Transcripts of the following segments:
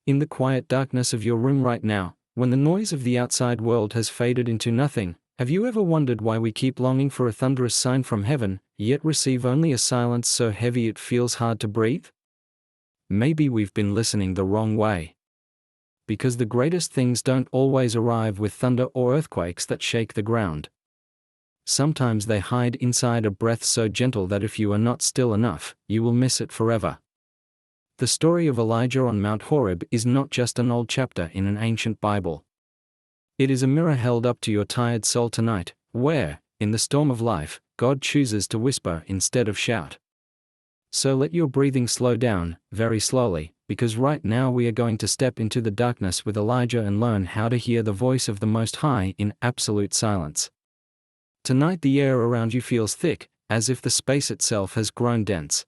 In the quiet darkness of your room right now, when the noise of the outside world has faded into nothing, have you ever wondered why we keep longing for a thunderous sign from heaven, yet receive only a silence so heavy it feels hard to breathe? Maybe we've been listening the wrong way. Because the greatest things don't always arrive with thunder or earthquakes that shake the ground. Sometimes they hide inside a breath so gentle that if you are not still enough, you will miss it forever. The story of Elijah on Mount Horeb is not just an old chapter in an ancient Bible. It is a mirror held up to your tired soul tonight, where, in the storm of life, God chooses to whisper instead of shout. So let your breathing slow down, very slowly, because right now we are going to step into the darkness with Elijah and learn how to hear the voice of the Most High in absolute silence. Tonight the air around you feels thick, as if the space itself has grown dense.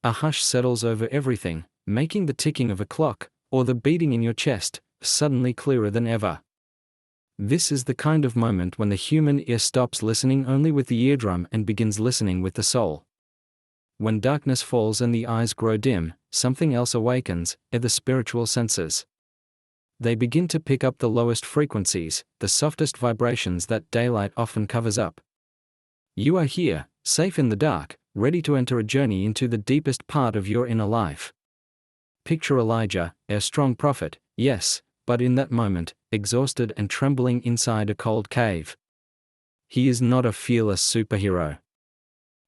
A hush settles over everything, making the ticking of a clock, or the beating in your chest, suddenly clearer than ever. This is the kind of moment when the human ear stops listening only with the eardrum and begins listening with the soul. When darkness falls and the eyes grow dim, something else awakens, the spiritual senses. They begin to pick up the lowest frequencies, the softest vibrations that daylight often covers up. You are here, safe in the dark, ready to enter a journey into the deepest part of your inner life. Picture Elijah, a strong prophet, yes, but in that moment, exhausted and trembling inside a cold cave. He is not a fearless superhero.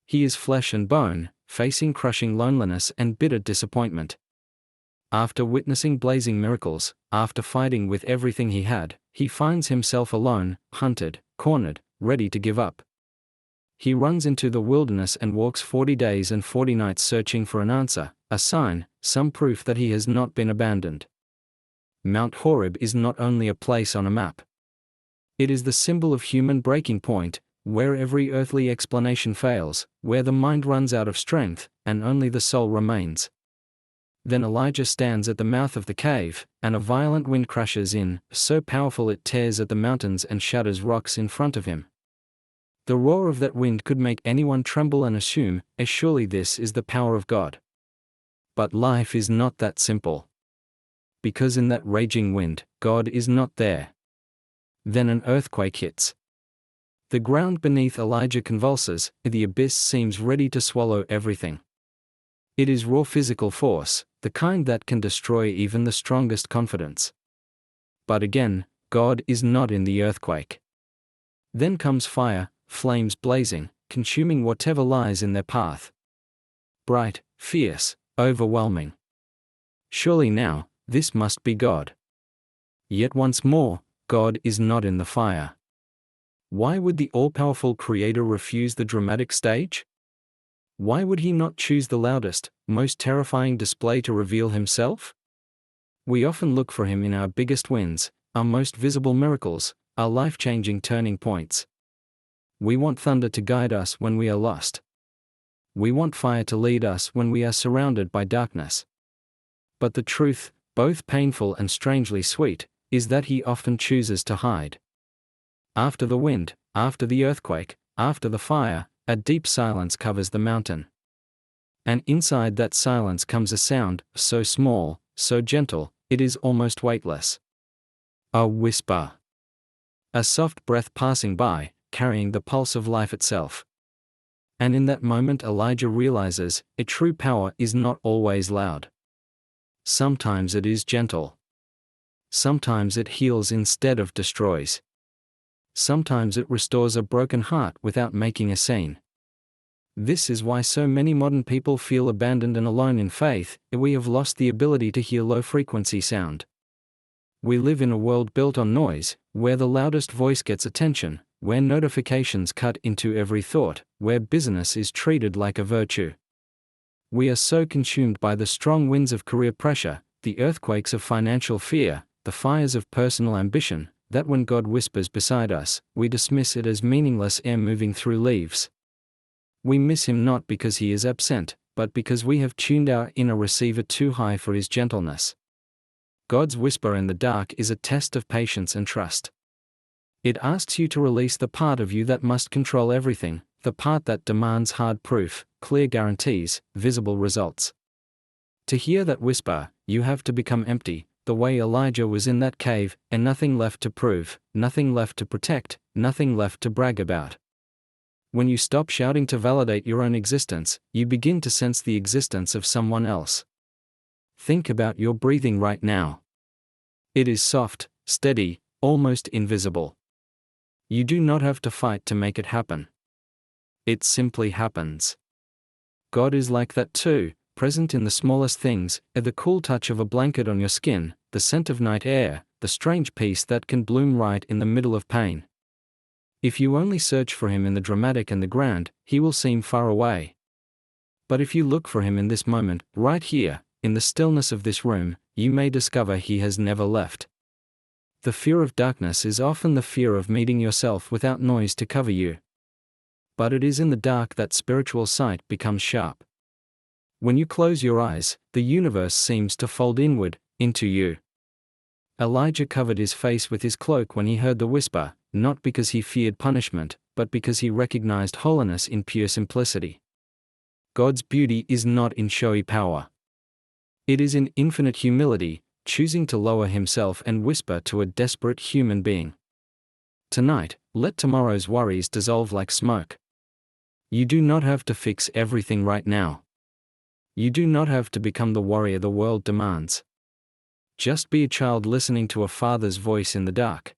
He is flesh and bone, facing crushing loneliness and bitter disappointment. After witnessing blazing miracles, after fighting with everything he had, he finds himself alone, hunted, cornered, ready to give up. He runs into the wilderness and walks 40 days and 40 nights searching for an answer, a sign, some proof that he has not been abandoned. Mount Horeb is not only a place on a map. It is the symbol of human breaking point, where every earthly explanation fails, where the mind runs out of strength, and only the soul remains. Then Elijah stands at the mouth of the cave, and a violent wind crashes in, so powerful it tears at the mountains and shatters rocks in front of him. The roar of that wind could make anyone tremble and assume, surely this is the power of God. But life is not that simple. Because in that raging wind, God is not there. Then an earthquake hits. The ground beneath Elijah convulses, the abyss seems ready to swallow everything. It is raw physical force, the kind that can destroy even the strongest confidence. But again, God is not in the earthquake. Then comes fire, flames blazing, consuming whatever lies in their path. Bright, fierce, overwhelming. Surely now, this must be God. Yet once more, God is not in the fire. Why would the all-powerful Creator refuse the dramatic stage? Why would he not choose the loudest, most terrifying display to reveal himself? We often look for him in our biggest wins, our most visible miracles, our life-changing turning points. We want thunder to guide us when we are lost. We want fire to lead us when we are surrounded by darkness. But the truth, both painful and strangely sweet, is that he often chooses to hide. After the wind, after the earthquake, after the fire, a deep silence covers the mountain. And inside that silence comes a sound, so small, so gentle, it is almost weightless. A whisper. A soft breath passing by, carrying the pulse of life itself. And in that moment Elijah realizes, a true power is not always loud. Sometimes it is gentle. Sometimes it heals instead of destroys. Sometimes it restores a broken heart without making a scene. This is why so many modern people feel abandoned and alone in faith. We have lost the ability to hear low-frequency sound. We live in a world built on noise, where the loudest voice gets attention, where notifications cut into every thought, where business is treated like a virtue. We are so consumed by the strong winds of career pressure, the earthquakes of financial fear, the fires of personal ambition, that when God whispers beside us, we dismiss it as meaningless air moving through leaves. We miss him not because he is absent, but because we have tuned our inner receiver too high for his gentleness. God's whisper in the dark is a test of patience and trust. It asks you to release the part of you that must control everything, the part that demands hard proof, clear guarantees, visible results. To hear that whisper, you have to become empty, the way Elijah was in that cave, and nothing left to prove, nothing left to protect, nothing left to brag about. When you stop shouting to validate your own existence, you begin to sense the existence of someone else. Think about your breathing right now. It is soft, steady, almost invisible. You do not have to fight to make it happen. It simply happens. God is like that too, present in the smallest things, at the cool touch of a blanket on your skin, the scent of night air, the strange peace that can bloom right in the middle of pain. If you only search for him in the dramatic and the grand, he will seem far away. But if you look for him in this moment, right here, in the stillness of this room, you may discover he has never left. The fear of darkness is often the fear of meeting yourself without noise to cover you. But it is in the dark that spiritual sight becomes sharp. When you close your eyes, the universe seems to fold inward, into you. Elijah covered his face with his cloak when he heard the whisper, not because he feared punishment, but because he recognized holiness in pure simplicity. God's beauty is not in showy power. It is in infinite humility, choosing to lower himself and whisper to a desperate human being. Tonight, let tomorrow's worries dissolve like smoke. You do not have to fix everything right now. You do not have to become the warrior the world demands. Just be a child listening to a father's voice in the dark.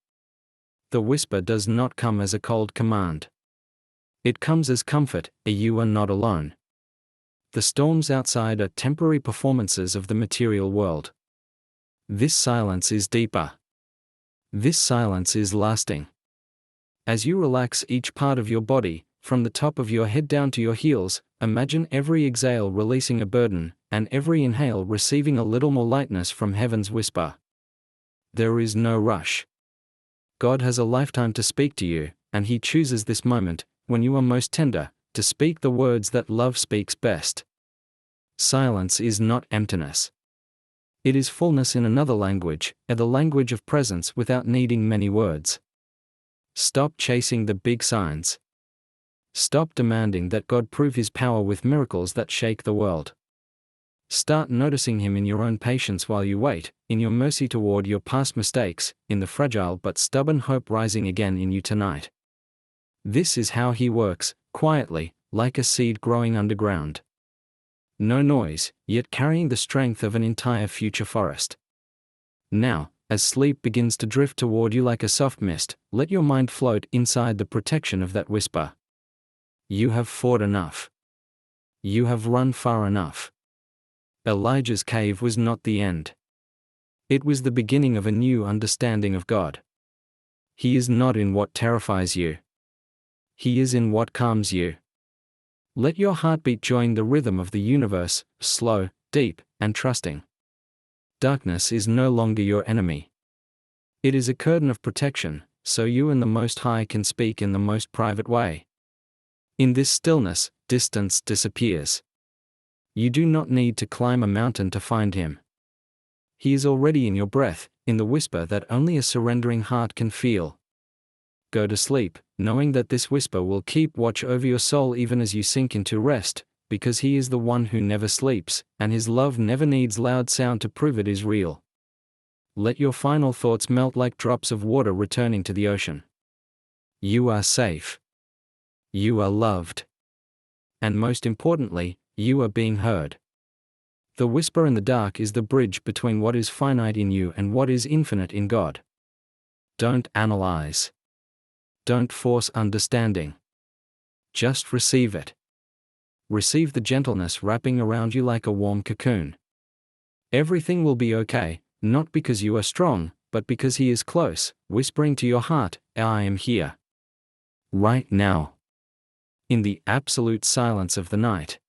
The whisper does not come as a cold command. It comes as comfort, you are not alone. The storms outside are temporary performances of the material world. This silence is deeper. This silence is lasting. As you relax each part of your body, from the top of your head down to your heels, imagine every exhale releasing a burden, and every inhale receiving a little more lightness from heaven's whisper. There is no rush. God has a lifetime to speak to you, and he chooses this moment, when you are most tender, to speak the words that love speaks best. Silence is not emptiness. It is fullness in another language, the language of presence without needing many words. Stop chasing the big signs. Stop demanding that God prove his power with miracles that shake the world. Start noticing him in your own patience while you wait, in your mercy toward your past mistakes, in the fragile but stubborn hope rising again in you tonight. This is how he works, quietly, like a seed growing underground. No noise, yet carrying the strength of an entire future forest. Now, as sleep begins to drift toward you like a soft mist, let your mind float inside the protection of that whisper. You have fought enough. You have run far enough. Elijah's cave was not the end. It was the beginning of a new understanding of God. He is not in what terrifies you. He is in what calms you. Let your heartbeat join the rhythm of the universe, slow, deep, and trusting. Darkness is no longer your enemy. It is a curtain of protection, so you and the Most High can speak in the most private way. In this stillness, distance disappears. You do not need to climb a mountain to find him. He is already in your breath, in the whisper that only a surrendering heart can feel. Go to sleep, knowing that this whisper will keep watch over your soul even as you sink into rest, because he is the one who never sleeps, and his love never needs loud sound to prove it is real. Let your final thoughts melt like drops of water returning to the ocean. You are safe. You are loved. And most importantly, you are being heard. The whisper in the dark is the bridge between what is finite in you and what is infinite in God. Don't analyze. Don't force understanding. Just receive it. Receive the gentleness wrapping around you like a warm cocoon. Everything will be okay, not because you are strong, but because he is close, whispering to your heart, I am here. Right now. In the absolute silence of the night.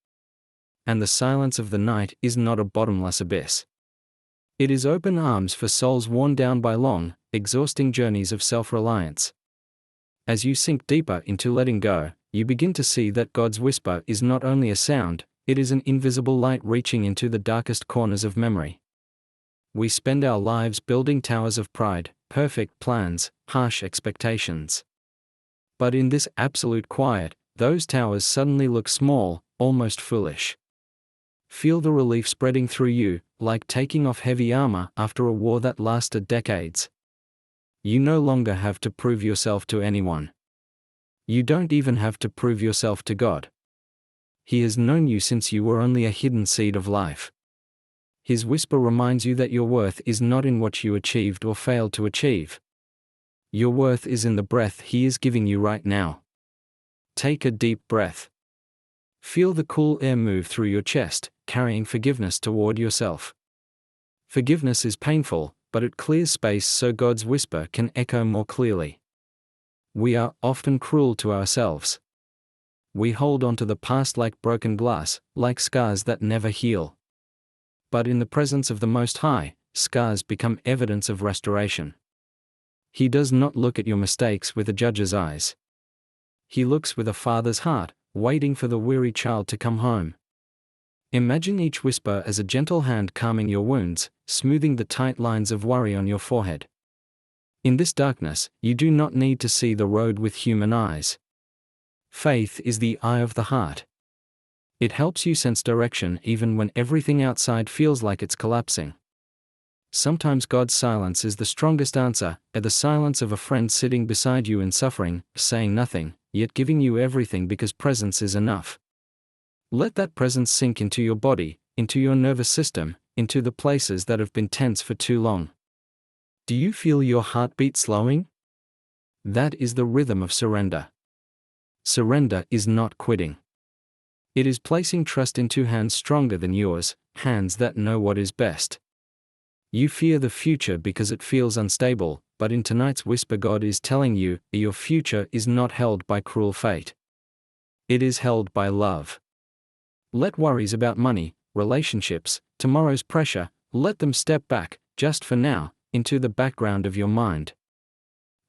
And the silence of the night is not a bottomless abyss. It is open arms for souls worn down by long, exhausting journeys of self-reliance. As you sink deeper into letting go, you begin to see that God's whisper is not only a sound, it is an invisible light reaching into the darkest corners of memory. We spend our lives building towers of pride, perfect plans, harsh expectations. But in this absolute quiet, those towers suddenly look small, almost foolish. Feel the relief spreading through you, like taking off heavy armor after a war that lasted decades. You no longer have to prove yourself to anyone. You don't even have to prove yourself to God. He has known you since you were only a hidden seed of life. His whisper reminds you that your worth is not in what you achieved or failed to achieve. Your worth is in the breath He is giving you right now. Take a deep breath. Feel the cool air move through your chest, carrying forgiveness toward yourself. Forgiveness is painful, but it clears space so God's whisper can echo more clearly. We are often cruel to ourselves. We hold on to the past like broken glass, like scars that never heal. But in the presence of the Most High, scars become evidence of restoration. He does not look at your mistakes with a judge's eyes. He looks with a father's heart, waiting for the weary child to come home. Imagine each whisper as a gentle hand calming your wounds, smoothing the tight lines of worry on your forehead. In this darkness, you do not need to see the road with human eyes. Faith is the eye of the heart. It helps you sense direction even when everything outside feels like it's collapsing. Sometimes God's silence is the strongest answer, the silence of a friend sitting beside you in suffering, saying nothing, yet giving you everything because presence is enough. Let that presence sink into your body, into your nervous system, into the places that have been tense for too long. Do you feel your heartbeat slowing? That is the rhythm of surrender. Surrender is not quitting. It is placing trust into hands stronger than yours, hands that know what is best. You fear the future because it feels unstable, but in tonight's whisper God is telling you, your future is not held by cruel fate. It is held by love. Let worries about money, relationships, tomorrow's pressure, let them step back, just for now, into the background of your mind.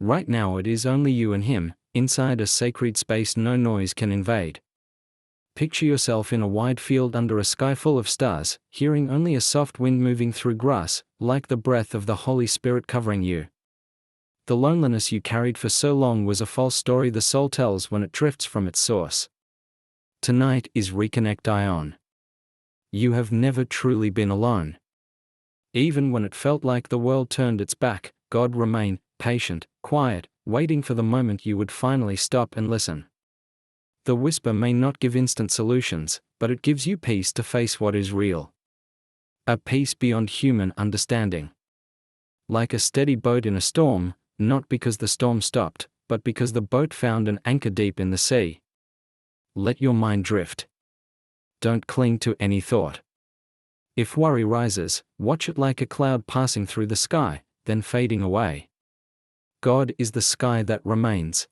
Right now it is only you and Him, inside a sacred space no noise can invade. Picture yourself in a wide field under a sky full of stars, hearing only a soft wind moving through grass, like the breath of the Holy Spirit covering you. The loneliness you carried for so long was a false story the soul tells when it drifts from its source. Tonight is Reconnect Ion. You have never truly been alone. Even when it felt like the world turned its back, God remained patient, quiet, waiting for the moment you would finally stop and listen. The whisper may not give instant solutions, but it gives you peace to face what is real. A peace beyond human understanding. Like a steady boat in a storm, not because the storm stopped, but because the boat found an anchor deep in the sea. Let your mind drift. Don't cling to any thought. If worry rises, watch it like a cloud passing through the sky, then fading away. God is the sky that remains.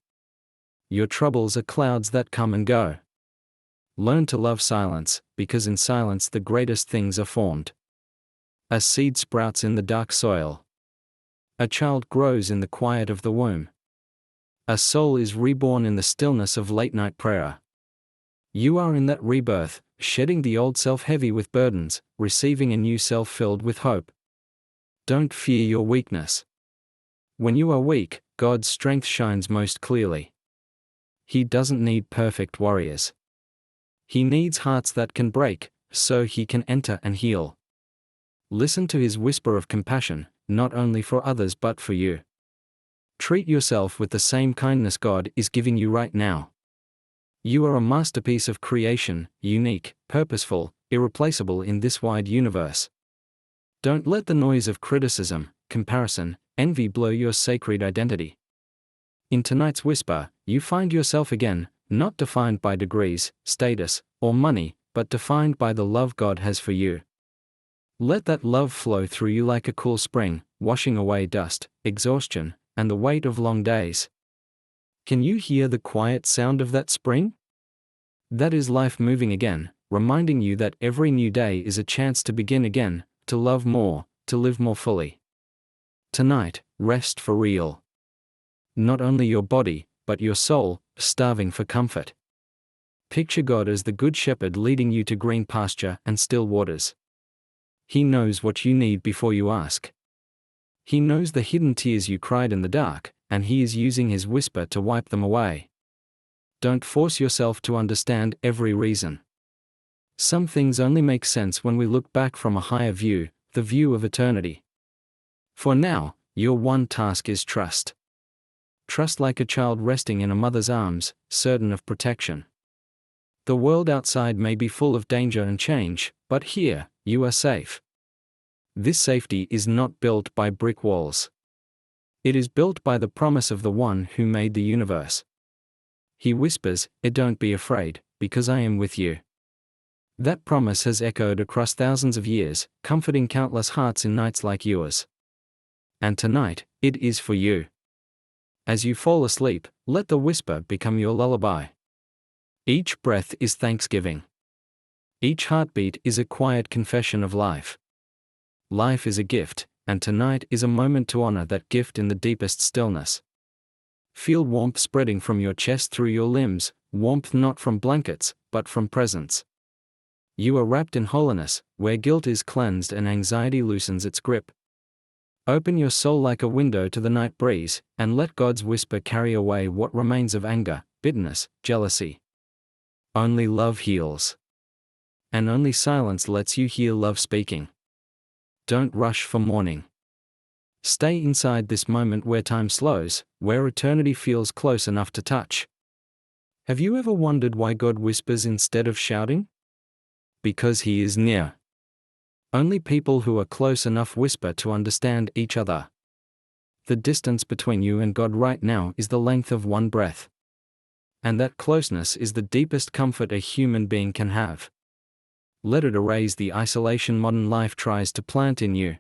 Your troubles are clouds that come and go. Learn to love silence, because in silence the greatest things are formed. A seed sprouts in the dark soil. A child grows in the quiet of the womb. A soul is reborn in the stillness of late-night prayer. You are in that rebirth, shedding the old self heavy with burdens, receiving a new self filled with hope. Don't fear your weakness. When you are weak, God's strength shines most clearly. He doesn't need perfect warriors. He needs hearts that can break, so He can enter and heal. Listen to His whisper of compassion, not only for others but for you. Treat yourself with the same kindness God is giving you right now. You are a masterpiece of creation, unique, purposeful, irreplaceable in this wide universe. Don't let the noise of criticism, comparison, envy blur your sacred identity. In tonight's whisper, you find yourself again, not defined by degrees, status, or money, but defined by the love God has for you. Let that love flow through you like a cool spring, washing away dust, exhaustion, and the weight of long days. Can you hear the quiet sound of that spring? That is life moving again, reminding you that every new day is a chance to begin again, to love more, to live more fully. Tonight, rest for real. Not only your body, but your soul, starving for comfort. Picture God as the Good Shepherd leading you to green pasture and still waters. He knows what you need before you ask. He knows the hidden tears you cried in the dark, and He is using His whisper to wipe them away. Don't force yourself to understand every reason. Some things only make sense when we look back from a higher view, the view of eternity. For now, your one task is trust. Trust like a child resting in a mother's arms, certain of protection. The world outside may be full of danger and change, but here, you are safe. This safety is not built by brick walls. It is built by the promise of the one who made the universe. He whispers, "Don't be afraid, because I am with you." That promise has echoed across thousands of years, comforting countless hearts in nights like yours. And tonight, it is for you. As you fall asleep, let the whisper become your lullaby. Each breath is thanksgiving. Each heartbeat is a quiet confession of life. Life is a gift, and tonight is a moment to honor that gift in the deepest stillness. Feel warmth spreading from your chest through your limbs, warmth not from blankets, but from presence. You are wrapped in holiness, where guilt is cleansed and anxiety loosens its grip. Open your soul like a window to the night breeze, and let God's whisper carry away what remains of anger, bitterness, jealousy. Only love heals. And only silence lets you hear love speaking. Don't rush for morning. Stay inside this moment where time slows, where eternity feels close enough to touch. Have you ever wondered why God whispers instead of shouting? Because He is near. Only people who are close enough whisper to understand each other. The distance between you and God right now is the length of one breath. And that closeness is the deepest comfort a human being can have. Let it erase the isolation modern life tries to plant in you.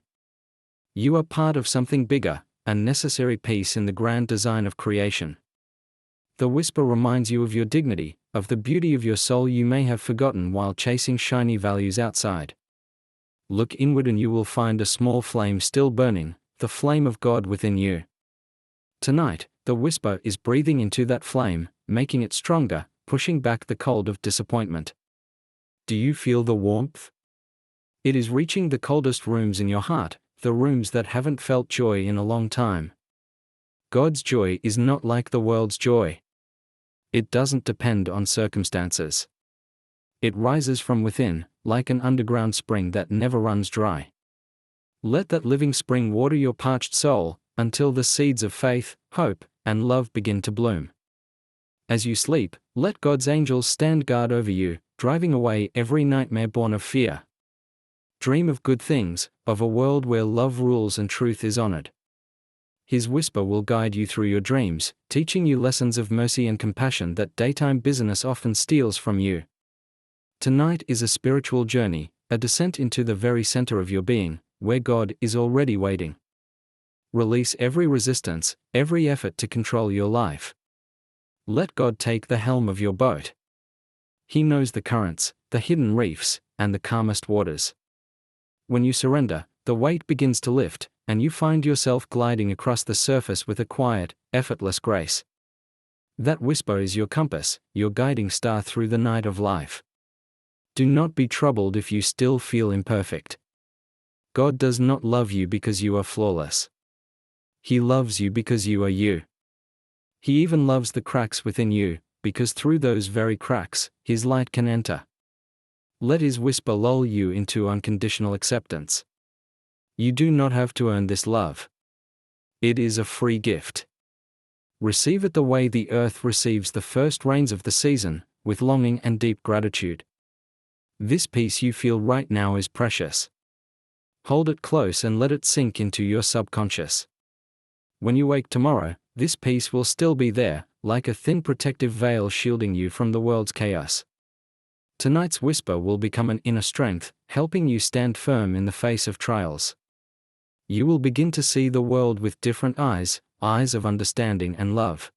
You are part of something bigger, a necessary piece in the grand design of creation. The whisper reminds you of your dignity, of the beauty of your soul you may have forgotten while chasing shiny values outside. Look inward and you will find a small flame still burning, the flame of God within you. Tonight, the whisper is breathing into that flame, making it stronger, pushing back the cold of disappointment. Do you feel the warmth? It is reaching the coldest rooms in your heart, the rooms that haven't felt joy in a long time. God's joy is not like the world's joy. It doesn't depend on circumstances. It rises from within, like an underground spring that never runs dry. Let that living spring water your parched soul, until the seeds of faith, hope, and love begin to bloom. As you sleep, let God's angels stand guard over you, driving away every nightmare born of fear. Dream of good things, of a world where love rules and truth is honored. His whisper will guide you through your dreams, teaching you lessons of mercy and compassion that daytime busyness often steals from you. Tonight is a spiritual journey, a descent into the very center of your being, where God is already waiting. Release every resistance, every effort to control your life. Let God take the helm of your boat. He knows the currents, the hidden reefs, and the calmest waters. When you surrender, the weight begins to lift, and you find yourself gliding across the surface with a quiet, effortless grace. That whisper is your compass, your guiding star through the night of life. Do not be troubled if you still feel imperfect. God does not love you because you are flawless. He loves you because you are you. He even loves the cracks within you, because through those very cracks, His light can enter. Let His whisper lull you into unconditional acceptance. You do not have to earn this love. It is a free gift. Receive it the way the earth receives the first rains of the season, with longing and deep gratitude. This peace you feel right now is precious. Hold it close and let it sink into your subconscious. When you wake tomorrow, this peace will still be there, like a thin protective veil shielding you from the world's chaos. Tonight's whisper will become an inner strength, helping you stand firm in the face of trials. You will begin to see the world with different eyes, eyes of understanding and love.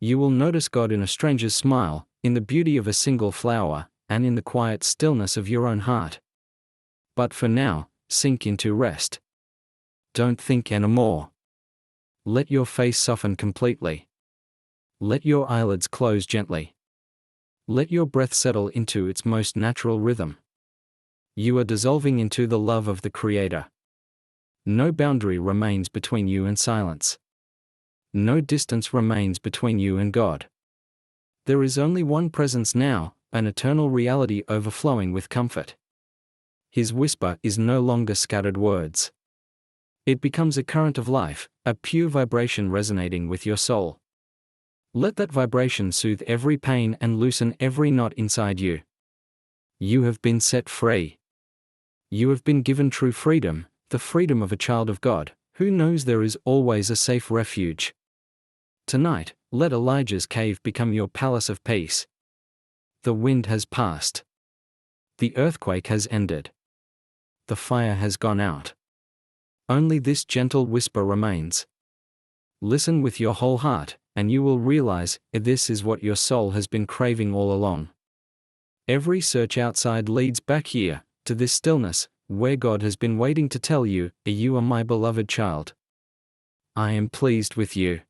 You will notice God in a stranger's smile, in the beauty of a single flower, and in the quiet stillness of your own heart. But for now, sink into rest. Don't think anymore. Let your face soften completely. Let your eyelids close gently. Let your breath settle into its most natural rhythm. You are dissolving into the love of the Creator. No boundary remains between you and silence. No distance remains between you and God. There is only one presence now, an eternal reality overflowing with comfort. His whisper is no longer scattered words. It becomes a current of life, a pure vibration resonating with your soul. Let that vibration soothe every pain and loosen every knot inside you. You have been set free. You have been given true freedom, the freedom of a child of God, who knows there is always a safe refuge. Tonight, let Elijah's cave become your palace of peace. The wind has passed. The earthquake has ended. The fire has gone out. Only this gentle whisper remains. Listen with your whole heart, and you will realize this is what your soul has been craving all along. Every search outside leads back here, to this stillness, where God has been waiting to tell you, you are my beloved child. I am pleased with you.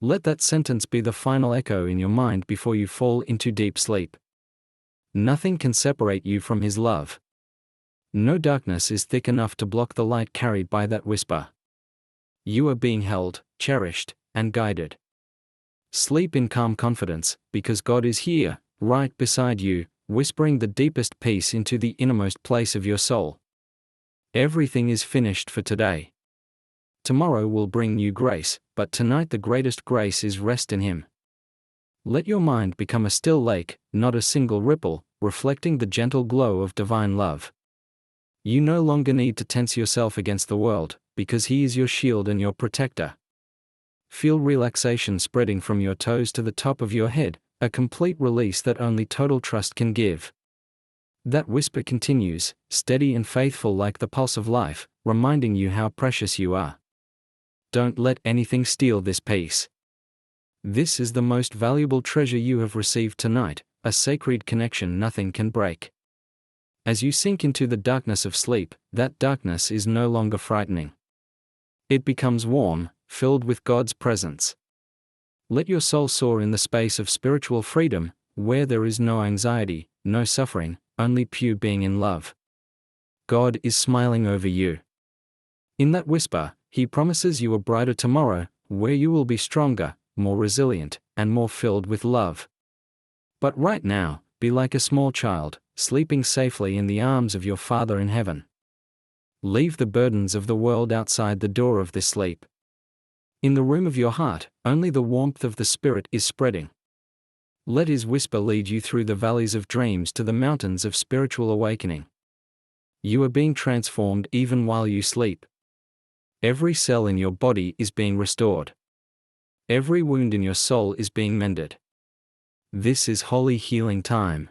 Let that sentence be the final echo in your mind before you fall into deep sleep. Nothing can separate you from His love. No darkness is thick enough to block the light carried by that whisper. You are being held, cherished, and guided. Sleep in calm confidence, because God is here, right beside you, whispering the deepest peace into the innermost place of your soul. Everything is finished for today. Tomorrow will bring new grace, but tonight the greatest grace is rest in Him. Let your mind become a still lake, not a single ripple, reflecting the gentle glow of divine love. You no longer need to tense yourself against the world, because He is your shield and your protector. Feel relaxation spreading from your toes to the top of your head, a complete release that only total trust can give. That whisper continues, steady and faithful like the pulse of life, reminding you how precious you are. Don't let anything steal this peace. This is the most valuable treasure you have received tonight, a sacred connection nothing can break. As you sink into the darkness of sleep, that darkness is no longer frightening. It becomes warm, filled with God's presence. Let your soul soar in the space of spiritual freedom, where there is no anxiety, no suffering, only pure being in love. God is smiling over you. In that whisper, He promises you a brighter tomorrow, where you will be stronger, more resilient, and more filled with love. But right now, be like a small child, sleeping safely in the arms of your Father in heaven. Leave the burdens of the world outside the door of this sleep. In the room of your heart, only the warmth of the Spirit is spreading. Let His whisper lead you through the valleys of dreams to the mountains of spiritual awakening. You are being transformed even while you sleep. Every cell in your body is being restored. Every wound in your soul is being mended. This is holy healing time.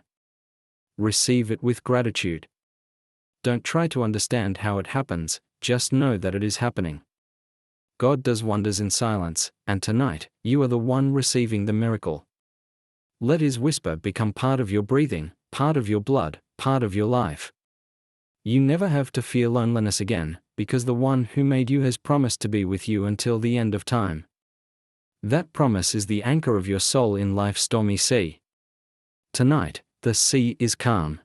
Receive it with gratitude. Don't try to understand how it happens, just know that it is happening. God does wonders in silence, and tonight, you are the one receiving the miracle. Let His whisper become part of your breathing, part of your blood, part of your life. You never have to fear loneliness again, because the one who made you has promised to be with you until the end of time. That promise is the anchor of your soul in life's stormy sea. Tonight, the sea is calm.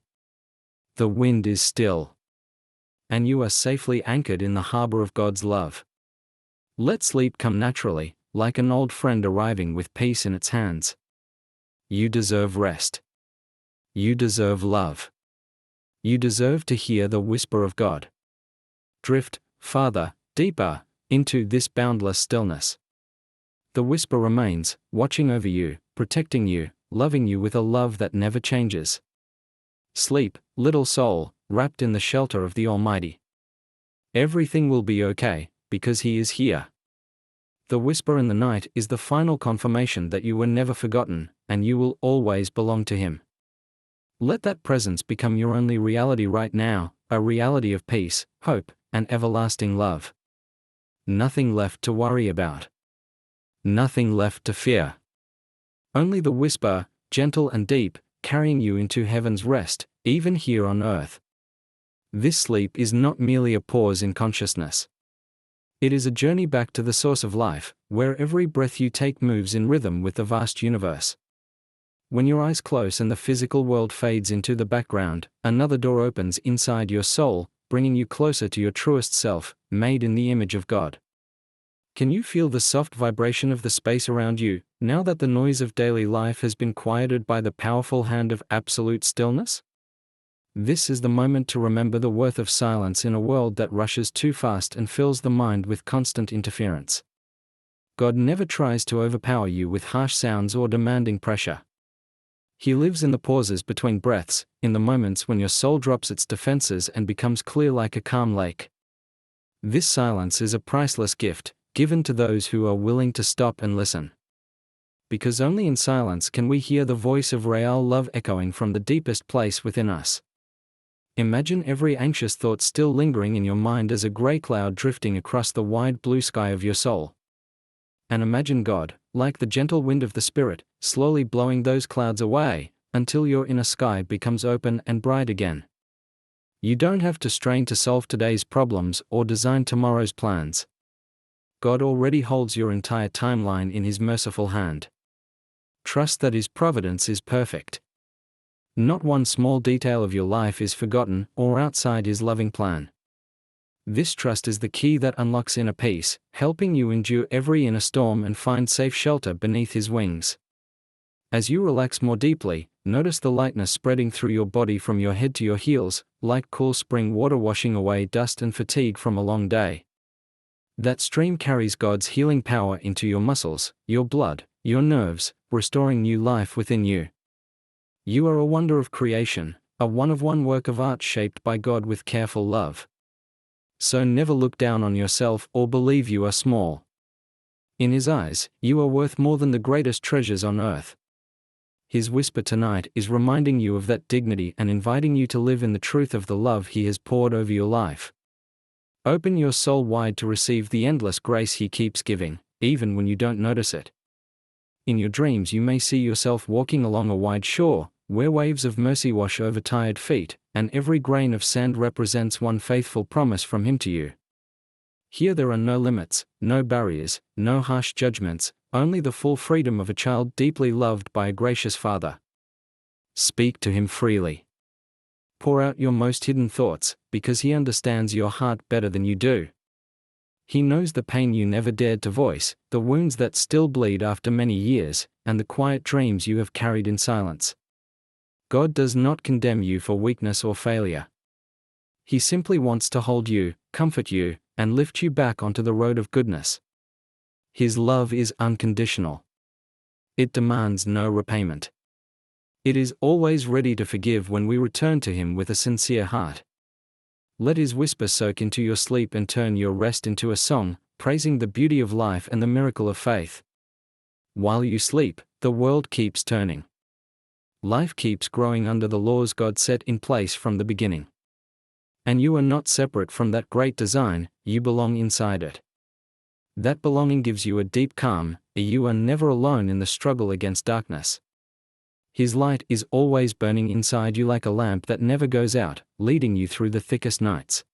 The wind is still. And you are safely anchored in the harbor of God's love. Let sleep come naturally, like an old friend arriving with peace in its hands. You deserve rest. You deserve love. You deserve to hear the whisper of God. Drift, farther, deeper, into this boundless stillness. The whisper remains, watching over you, protecting you, loving you with a love that never changes. Sleep, little soul, wrapped in the shelter of the Almighty. Everything will be okay, because He is here. The whisper in the night is the final confirmation that you were never forgotten, and you will always belong to Him. Let that presence become your only reality right now, a reality of peace, hope, and everlasting love. Nothing left to worry about. Nothing left to fear. Only the whisper, gentle and deep, carrying you into heaven's rest, even here on earth. This sleep is not merely a pause in consciousness. It is a journey back to the source of life, where every breath you take moves in rhythm with the vast universe. When your eyes close and the physical world fades into the background, another door opens inside your soul, bringing you closer to your truest self, made in the image of God. Can you feel the soft vibration of the space around you, now that the noise of daily life has been quieted by the powerful hand of absolute stillness? This is the moment to remember the worth of silence in a world that rushes too fast and fills the mind with constant interference. God never tries to overpower you with harsh sounds or demanding pressure. He lives in the pauses between breaths, in the moments when your soul drops its defenses and becomes clear like a calm lake. This silence is a priceless gift, given to those who are willing to stop and listen. Because only in silence can we hear the voice of real love echoing from the deepest place within us. Imagine every anxious thought still lingering in your mind as a gray cloud drifting across the wide blue sky of your soul. And imagine God, like the gentle wind of the Spirit, slowly blowing those clouds away, until your inner sky becomes open and bright again. You don't have to strain to solve today's problems or design tomorrow's plans. God already holds your entire timeline in His merciful hand. Trust that His providence is perfect. Not one small detail of your life is forgotten or outside His loving plan. This trust is the key that unlocks inner peace, helping you endure every inner storm and find safe shelter beneath His wings. As you relax more deeply, notice the lightness spreading through your body from your head to your heels, like cool spring water washing away dust and fatigue from a long day. That stream carries God's healing power into your muscles, your blood, your nerves, restoring new life within you. You are a wonder of creation, a one-of-one work of art shaped by God with careful love. So never look down on yourself or believe you are small. In His eyes, you are worth more than the greatest treasures on earth. His whisper tonight is reminding you of that dignity and inviting you to live in the truth of the love He has poured over your life. Open your soul wide to receive the endless grace He keeps giving, even when you don't notice it. In your dreams you may see yourself walking along a wide shore, where waves of mercy wash over tired feet, and every grain of sand represents one faithful promise from Him to you. Here there are no limits, no barriers, no harsh judgments, only the full freedom of a child deeply loved by a gracious Father. Speak to Him freely. Pour out your most hidden thoughts, because He understands your heart better than you do. He knows the pain you never dared to voice, the wounds that still bleed after many years, and the quiet dreams you have carried in silence. God does not condemn you for weakness or failure. He simply wants to hold you, comfort you, and lift you back onto the road of goodness. His love is unconditional. It demands no repayment. It is always ready to forgive when we return to Him with a sincere heart. Let His whisper soak into your sleep and turn your rest into a song, praising the beauty of life and the miracle of faith. While you sleep, the world keeps turning. Life keeps growing under the laws God set in place from the beginning. And you are not separate from that great design, you belong inside it. That belonging gives you a deep calm, you are never alone in the struggle against darkness. His light is always burning inside you like a lamp that never goes out, leading you through the thickest nights.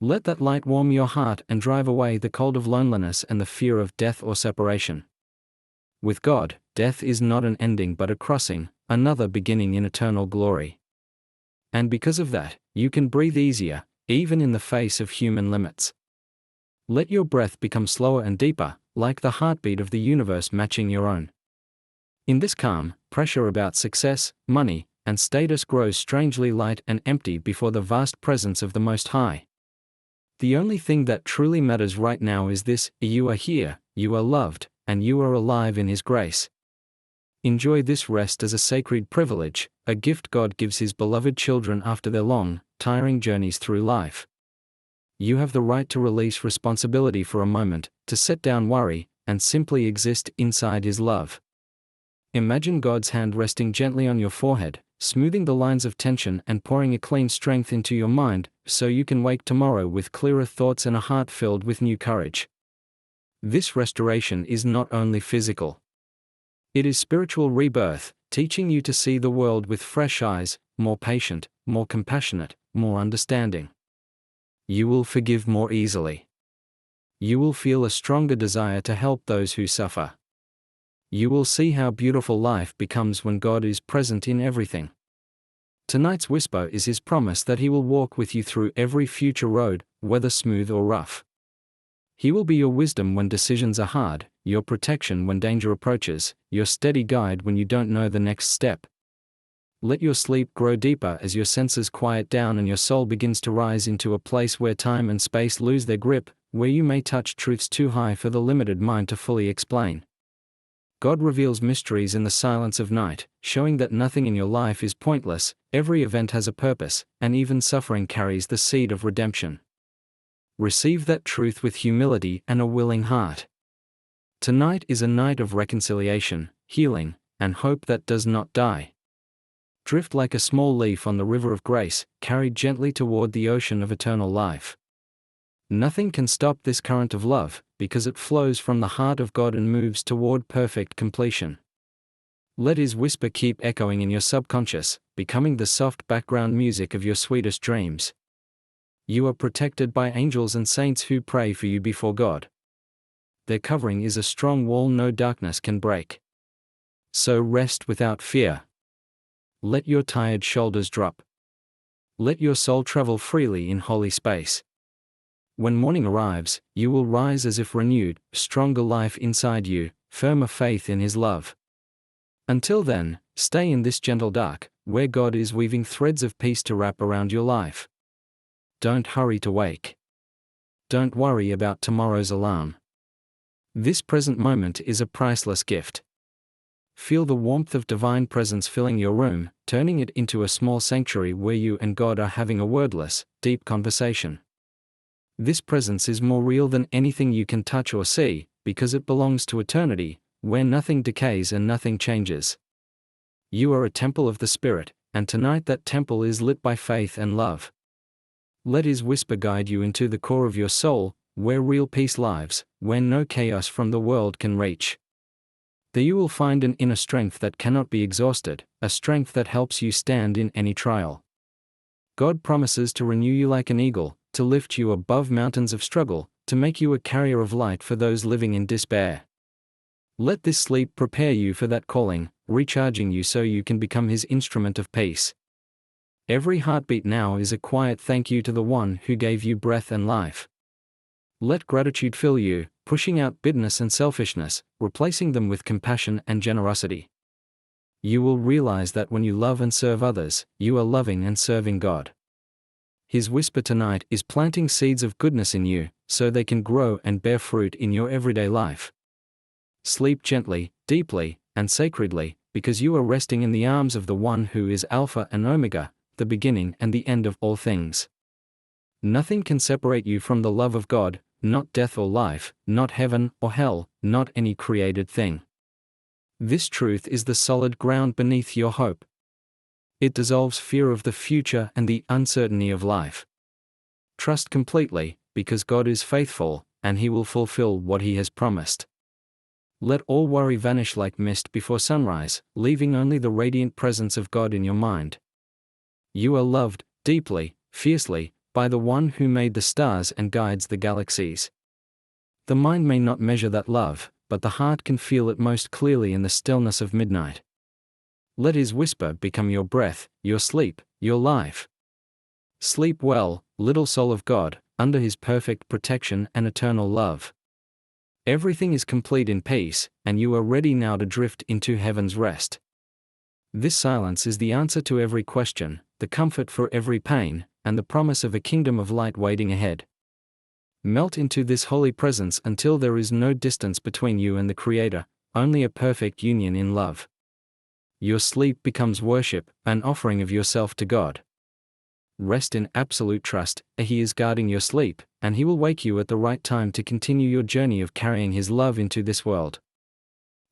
Let that light warm your heart and drive away the cold of loneliness and the fear of death or separation. With God, death is not an ending but a crossing, another beginning in eternal glory. And because of that, you can breathe easier, even in the face of human limits. Let your breath become slower and deeper, like the heartbeat of the universe matching your own. In this calm, pressure about success, money, and status grows strangely light and empty before the vast presence of the Most High. The only thing that truly matters right now is this: you are here, you are loved, and you are alive in His grace. Enjoy this rest as a sacred privilege, a gift God gives His beloved children after their long, tiring journeys through life. You have the right to release responsibility for a moment, to set down worry, and simply exist inside His love. Imagine God's hand resting gently on your forehead, smoothing the lines of tension and pouring a clean strength into your mind, so you can wake tomorrow with clearer thoughts and a heart filled with new courage. This restoration is not only physical. It is spiritual rebirth, teaching you to see the world with fresh eyes, more patient, more compassionate, more understanding. You will forgive more easily. You will feel a stronger desire to help those who suffer. You will see how beautiful life becomes when God is present in everything. Tonight's whisper is His promise that He will walk with you through every future road, whether smooth or rough. He will be your wisdom when decisions are hard, your protection when danger approaches, your steady guide when you don't know the next step. Let your sleep grow deeper as your senses quiet down and your soul begins to rise into a place where time and space lose their grip, where you may touch truths too high for the limited mind to fully explain. God reveals mysteries in the silence of night, showing that nothing in your life is pointless, every event has a purpose, and even suffering carries the seed of redemption. Receive that truth with humility and a willing heart. Tonight is a night of reconciliation, healing, and hope that does not die. Drift like a small leaf on the river of grace, carried gently toward the ocean of eternal life. Nothing can stop this current of love, because it flows from the heart of God and moves toward perfect completion. Let His whisper keep echoing in your subconscious, becoming the soft background music of your sweetest dreams. You are protected by angels and saints who pray for you before God. Their covering is a strong wall no darkness can break. So rest without fear. Let your tired shoulders drop. Let your soul travel freely in holy space. When morning arrives, you will rise as if renewed, stronger life inside you, firmer faith in His love. Until then, stay in this gentle dark, where God is weaving threads of peace to wrap around your life. Don't hurry to wake. Don't worry about tomorrow's alarm. This present moment is a priceless gift. Feel the warmth of divine presence filling your room, turning it into a small sanctuary where you and God are having a wordless, deep conversation. This presence is more real than anything you can touch or see, because it belongs to eternity, where nothing decays and nothing changes. You are a temple of the Spirit, and tonight that temple is lit by faith and love. Let His whisper guide you into the core of your soul, where real peace lives, where no chaos from the world can reach. There you will find an inner strength that cannot be exhausted, a strength that helps you stand in any trial. God promises to renew you like an eagle, to lift you above mountains of struggle, to make you a carrier of light for those living in despair. Let this sleep prepare you for that calling, recharging you so you can become His instrument of peace. Every heartbeat now is a quiet thank you to the One who gave you breath and life. Let gratitude fill you, pushing out bitterness and selfishness, replacing them with compassion and generosity. You will realize that when you love and serve others, you are loving and serving God. His whisper tonight is planting seeds of goodness in you, so they can grow and bear fruit in your everyday life. Sleep gently, deeply, and sacredly, because you are resting in the arms of the One who is Alpha and Omega, the beginning and the end of all things. Nothing can separate you from the love of God, not death or life, not heaven or hell, not any created thing. This truth is the solid ground beneath your hope. It dissolves fear of the future and the uncertainty of life. Trust completely, because God is faithful, and He will fulfill what He has promised. Let all worry vanish like mist before sunrise, leaving only the radiant presence of God in your mind. You are loved, deeply, fiercely, by the One who made the stars and guides the galaxies. The mind may not measure that love, but the heart can feel it most clearly in the stillness of midnight. Let His whisper become your breath, your sleep, your life. Sleep well, little soul of God, under His perfect protection and eternal love. Everything is complete in peace, and you are ready now to drift into heaven's rest. This silence is the answer to every question, the comfort for every pain, and the promise of a kingdom of light waiting ahead. Melt into this holy presence until there is no distance between you and the Creator, only a perfect union in love. Your sleep becomes worship, an offering of yourself to God. Rest in absolute trust, He is guarding your sleep, and He will wake you at the right time to continue your journey of carrying His love into this world.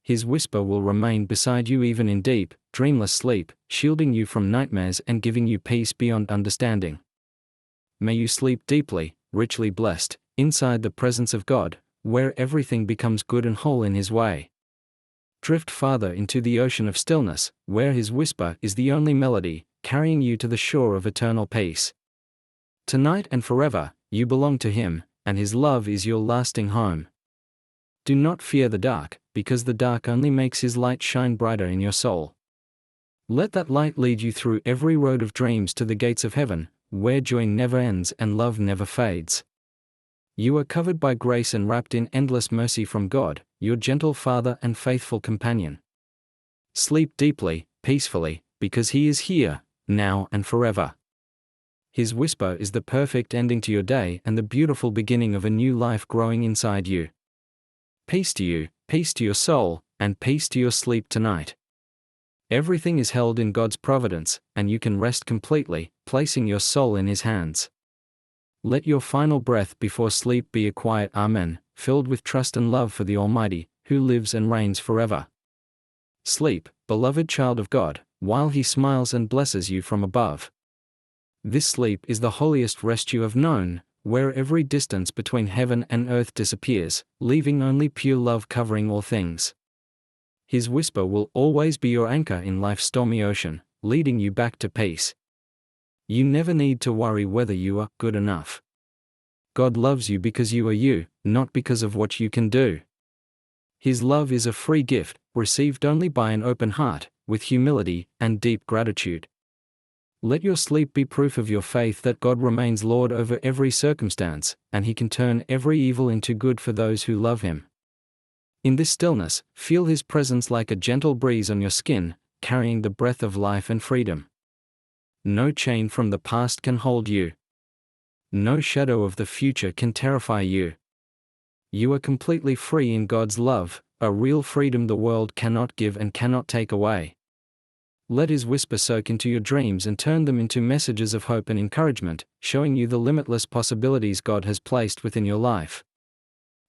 His whisper will remain beside you even in deep, dreamless sleep, shielding you from nightmares and giving you peace beyond understanding. May you sleep deeply, richly blessed, inside the presence of God, where everything becomes good and whole in His way. Drift farther into the ocean of stillness, where His whisper is the only melody, carrying you to the shore of eternal peace. Tonight and forever, you belong to Him, and His love is your lasting home. Do not fear the dark, because the dark only makes His light shine brighter in your soul. Let that light lead you through every road of dreams to the gates of heaven, where joy never ends and love never fades. You are covered by grace and wrapped in endless mercy from God, your gentle Father and faithful companion. Sleep deeply, peacefully, because He is here, now and forever. His whisper is the perfect ending to your day and the beautiful beginning of a new life growing inside you. Peace to you, peace to your soul, and peace to your sleep tonight. Everything is held in God's providence, and you can rest completely, placing your soul in His hands. Let your final breath before sleep be a quiet Amen, filled with trust and love for the Almighty, who lives and reigns forever. Sleep, beloved child of God, while He smiles and blesses you from above. This sleep is the holiest rest you have known, where every distance between heaven and earth disappears, leaving only pure love covering all things. His whisper will always be your anchor in life's stormy ocean, leading you back to peace. You never need to worry whether you are good enough. God loves you because you are you, not because of what you can do. His love is a free gift, received only by an open heart, with humility and deep gratitude. Let your sleep be proof of your faith that God remains Lord over every circumstance, and He can turn every evil into good for those who love Him. In this stillness, feel His presence like a gentle breeze on your skin, carrying the breath of life and freedom. No chain from the past can hold you. No shadow of the future can terrify you. You are completely free in God's love, a real freedom the world cannot give and cannot take away. Let His whisper soak into your dreams and turn them into messages of hope and encouragement, showing you the limitless possibilities God has placed within your life.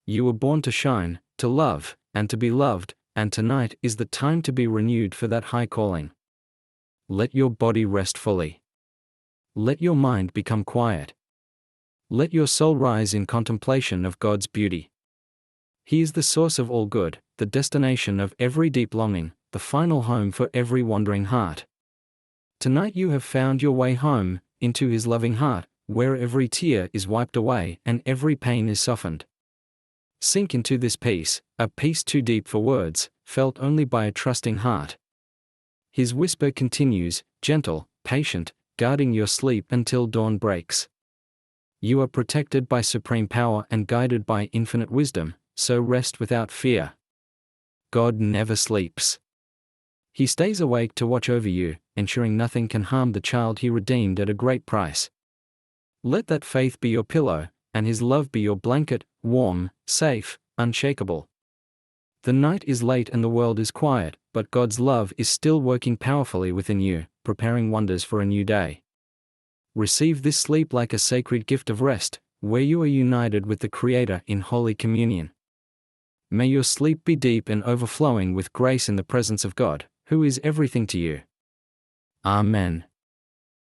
You were born to shine, to love, and to be loved, and tonight is the time to be renewed for that high calling. Let your body rest fully. Let your mind become quiet. Let your soul rise in contemplation of God's beauty. He is the source of all good, the destination of every deep longing, the final home for every wandering heart. Tonight you have found your way home, into His loving heart, where every tear is wiped away and every pain is softened. Sink into this peace, a peace too deep for words, felt only by a trusting heart. His whisper continues, gentle, patient, guarding your sleep until dawn breaks. You are protected by supreme power and guided by infinite wisdom, so rest without fear. God never sleeps. He stays awake to watch over you, ensuring nothing can harm the child He redeemed at a great price. Let that faith be your pillow, and His love be your blanket, warm, safe, unshakable. The night is late and the world is quiet, but God's love is still working powerfully within you, preparing wonders for a new day. Receive this sleep like a sacred gift of rest, where you are united with the Creator in holy communion. May your sleep be deep and overflowing with grace in the presence of God, who is everything to you. Amen.